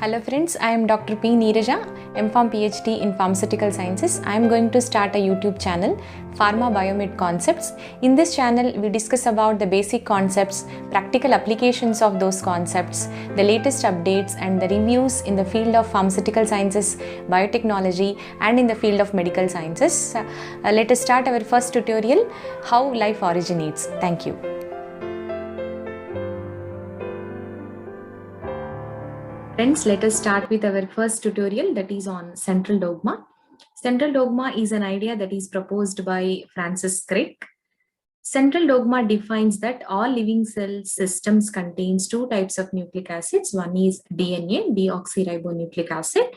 Hello friends, I am Dr. P. Neeraja, MPharm PhD in Pharmaceutical Sciences. I am going to start a YouTube channel, Pharma Biomed Concepts. In this channel, we discuss about the basic concepts, practical applications of those concepts, the latest updates and the reviews in the field of pharmaceutical sciences, biotechnology and in the field of medical sciences. Let us start our first tutorial, How Life Originates. Thank you. Friends, let us start with our first tutorial, that is on central dogma. Central dogma is an idea that is proposed by Francis Crick. Central dogma defines that all living cell systems contains two types of nucleic acids. One is DNA, deoxyribonucleic acid,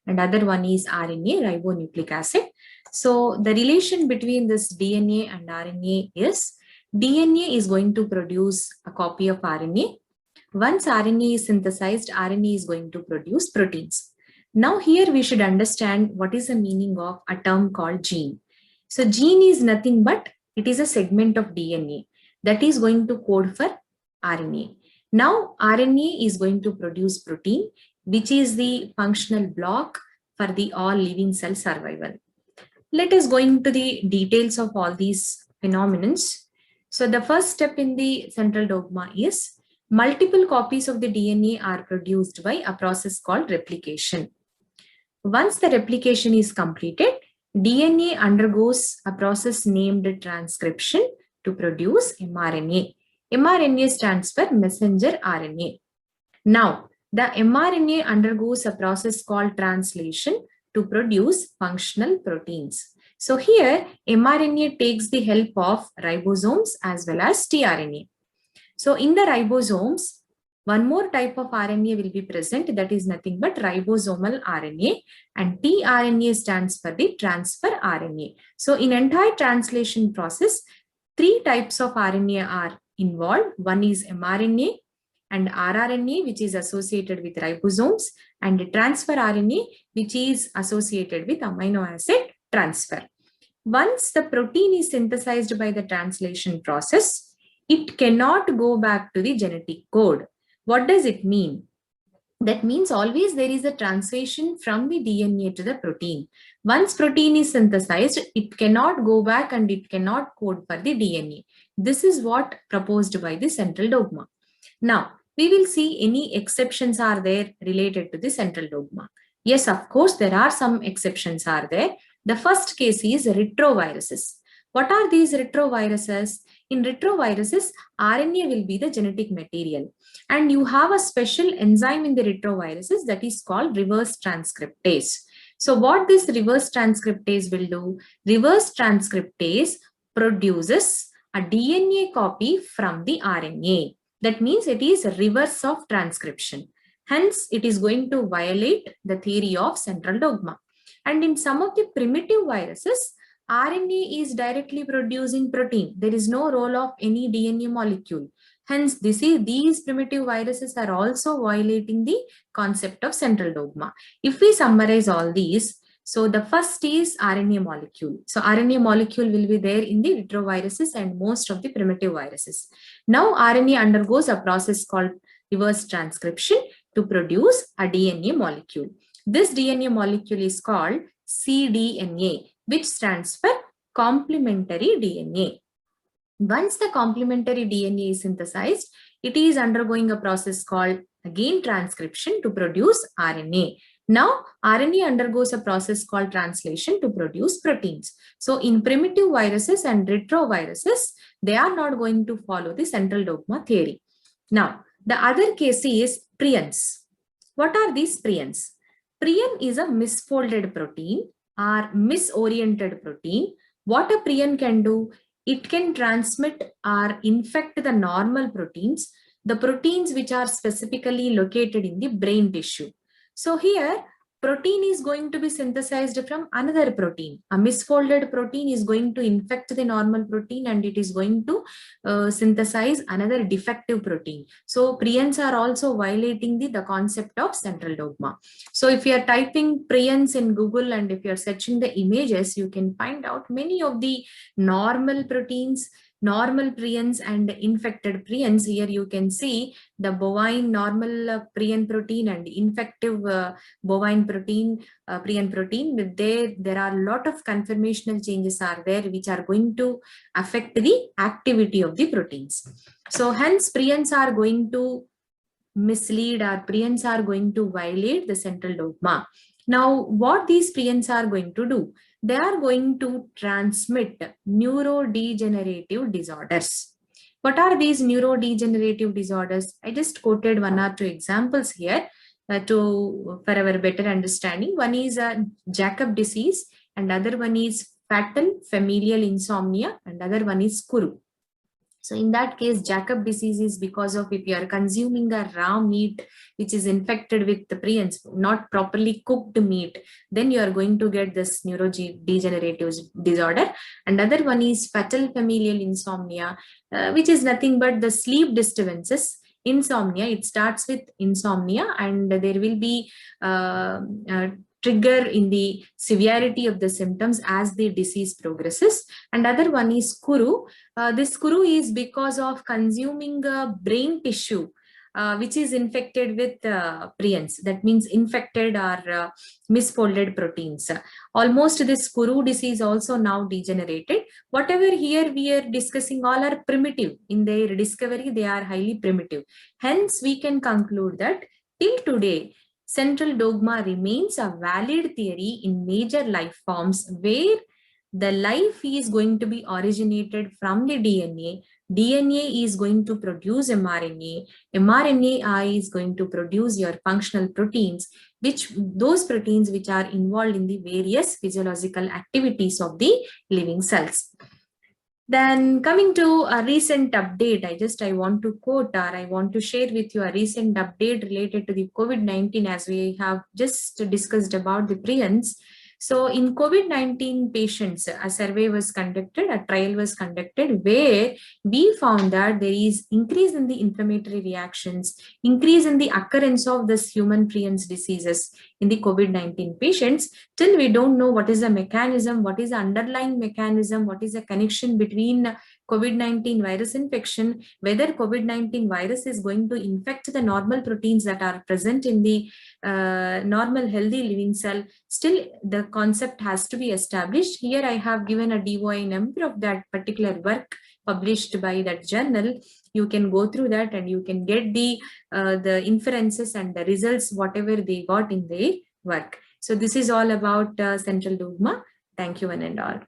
and other one is RNA, ribonucleic acid. So the relation between this DNA and RNA is DNA is going to produce a copy of RNA. Once RNA is synthesized, RNA is going to produce proteins. Now here we should understand what is the meaning of a term called gene. So gene is nothing but it is a segment of DNA that is going to code for RNA. Now RNA is going to produce protein, which is the functional block for the all living cell survival. Let us go into the details of all these phenomena. So the first step in the central dogma is multiple copies of the DNA are produced by a process called replication. Once the replication is completed, DNA undergoes a process named transcription to produce mRNA. mRNA stands for messenger RNA. Now, the mRNA undergoes a process called translation to produce functional proteins. So here, mRNA takes the help of ribosomes as well as tRNA. So in the ribosomes, one more type of RNA will be present, that is nothing but ribosomal RNA, and tRNA stands for the transfer RNA. So in entire translation process, three types of RNA are involved. One is mRNA and rRNA, which is associated with ribosomes, and transfer RNA, which is associated with amino acid transfer. Once the protein is synthesized by the translation process, it cannot go back to the genetic code. What does it mean? That means always there is a translation from the DNA to the protein. Once protein is synthesized, it cannot go back and it cannot code for the DNA. This is what proposed by the central dogma. Now, we will see any exceptions are there related to the central dogma. Yes, of course, there are some exceptions are there. The first case is retroviruses. What are these retroviruses? In retroviruses, RNA will be the genetic material, and you have a special enzyme in the retroviruses that is called reverse transcriptase. So what this reverse transcriptase will do? Reverse transcriptase produces a DNA copy from the RNA. That means it is a reverse of transcription. Hence, it is going to violate the theory of central dogma. And in some of the primitive viruses, RNA is directly producing protein. There is no role of any DNA molecule. Hence, these primitive viruses are also violating the concept of central dogma. If we summarize all these, so the first is RNA molecule. So RNA molecule will be there in the retroviruses and most of the primitive viruses. Now RNA undergoes a process called reverse transcription to produce a DNA molecule. This DNA molecule is called cDNA, which stands for complementary DNA. Once the complementary DNA is synthesized, it is undergoing a process called again transcription to produce RNA. Now, RNA undergoes a process called translation to produce proteins. So, in primitive viruses and retroviruses, they are not going to follow the central dogma theory. Now, the other case is prions. What are these prions? Prion is a misfolded protein or misoriented protein. What a prion can do? It can transmit or infect the normal proteins, the proteins which are specifically located in the brain tissue. So here, protein is going to be synthesized from another protein. A misfolded protein is going to infect the normal protein and it is going to synthesize another defective protein. So prions are also violating the concept of central dogma. So if you are typing prions in Google and if you are searching the images, you can find out many of the normal proteins normal prions and infected prions. Here you can see the bovine normal prion protein and infective bovine protein, prion protein. There are a lot of conformational changes are there which are going to affect the activity of the proteins. So hence prions are going to mislead, or prions are going to violate the central dogma. Now, what these prions are going to do? They are going to transmit neurodegenerative disorders. What are these neurodegenerative disorders? I just quoted one or two examples here for our better understanding. One is Jacob disease, and other one is fatal familial insomnia, and other one is Kuru. So in that case, Jacob disease is because of if you are consuming a raw meat which is infected with the prions, not properly cooked meat, then you are going to get this neurodegenerative disorder. Another one is fatal familial insomnia, which is nothing but the sleep disturbances. Insomnia, it starts with insomnia, and there will be trigger in the severity of the symptoms as the disease progresses. And other one is Kuru. This Kuru is because of consuming brain tissue which is infected with prions. That means infected or misfolded proteins. Almost this Kuru disease also now degenerated. Whatever here we are discussing, all are primitive. In their discovery, they are highly primitive. Hence, we can conclude that till today, central dogma remains a valid theory in major life forms where the life is going to be originated from the DNA. DNA is going to produce mRNA. mRNA is going to produce your functional proteins, those proteins which are involved in the various physiological activities of the living cells. Then coming to a recent update, I want to quote, or I want to share with you a recent update related to the COVID-19, as we have just discussed about the prions. So in COVID-19 patients, a survey was conducted, a trial was conducted where we found that there is increase in the inflammatory reactions, increase in the occurrence of this human prions diseases in the COVID-19 patients. Till we don't know what is the mechanism, what is the underlying mechanism, what is the connection between COVID-19 virus infection, whether COVID-19 virus is going to infect the normal proteins that are present in the normal healthy living cell. Still, the concept has to be established. Here I have given a DOI number of that particular work published by that journal. You can go through that and you can get the inferences and the results, whatever they got in their work. So this is all about central dogma. Thank you one and all.